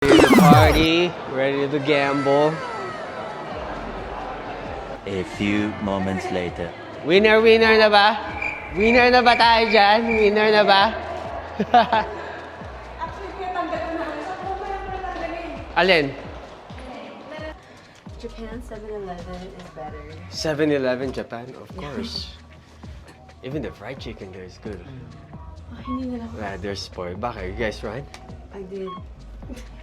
Ready to party, ready to gamble. A few moments later. Winner na ba? Winner na ba tayo dyan? Winner na ba? Alin? Japan 7-Eleven is better. 7-Eleven Japan, of course. Even the fried chicken there is good. Hindi nila ako. They're spoiled. Bakit? You guys run? I did.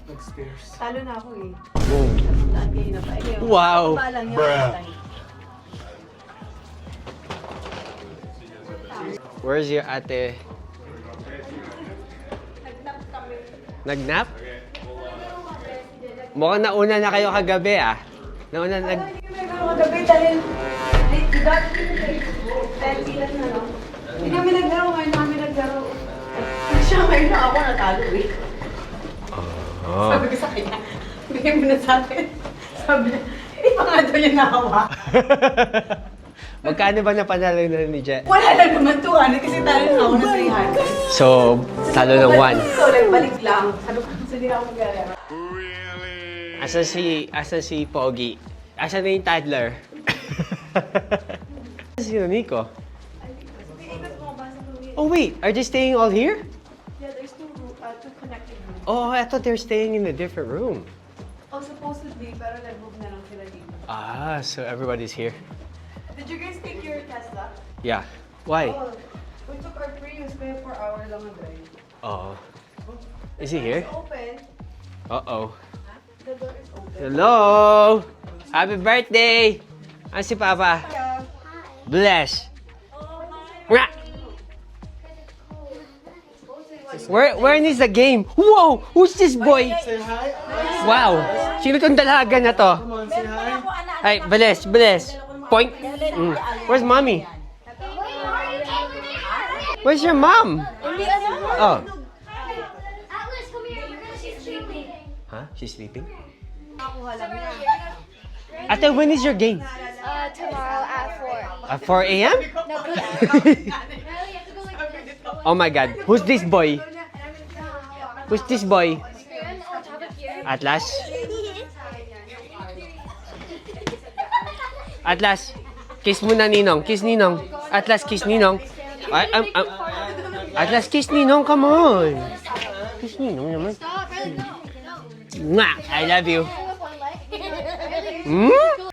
Upstairs. Talo na ako eh. Boom. Lahat kayo na pa. Ayaw. Wow. Balang yan. Where's your ate? Nagnap? Mukhang nauna na kayo kagabi ah. Nauna nag... Magabi dahil diba? 10 pilas na lang. Hindi kami naglaro ngayon, kami naglaro. Siya ngayon na ako natalo eh. Oh. Sabi ko sa kanya, bigyan mo na sa akin. Sabi niya, hindi pa nga daw niya nakawa. Magkano ba napanalo na ni Je? Wala lang naman 200 kasi talo na ako na 300. So, talo ng 1. So, nagbalik lang. Sabi ko, hindi na ako mag-alala. Asan si Pogi? Asan na yung toddler? Sino Nico? Oh wait, are they staying all here? Yeah, there's two connected rooms. Oh, I thought they were staying in a different room. Oh, supposedly, pero nag-move na lang sila dito. Ah, so everybody's here. Did you guys take your Tesla? Yeah. Why? Oh, we took our Prius, kaya 4 hour lang ang drive. Oh. Is he here? It's open. Uh-oh. The door is open. Hello! Happy birthday! Ano si Papa? Yeah. Bless! Mwah! Where is the game? Whoa! Who's this boy? Say hi. Wow! Sino tong dalaga na to? Come on, say hi. Ay, bless. Point. Where's mommy? Where's your mom? Oh. Atlas, come here. She's sleeping. Huh? She's sleeping? Ate, when is your game? Tomorrow at 4. At 4 a.m.? No, Riley, you have to go like this. Oh my God. Who's this boy? Who's this boy? Spoon on top of here. Atlas? Atlas, kiss mo na Ninong. Kiss Ninong. Atlas, kiss Ninong. Atlas, kiss Ninong. Come on. Kiss Ninong naman. Stop, Riley, no. Mwah! I love you. With one leg. Hmm?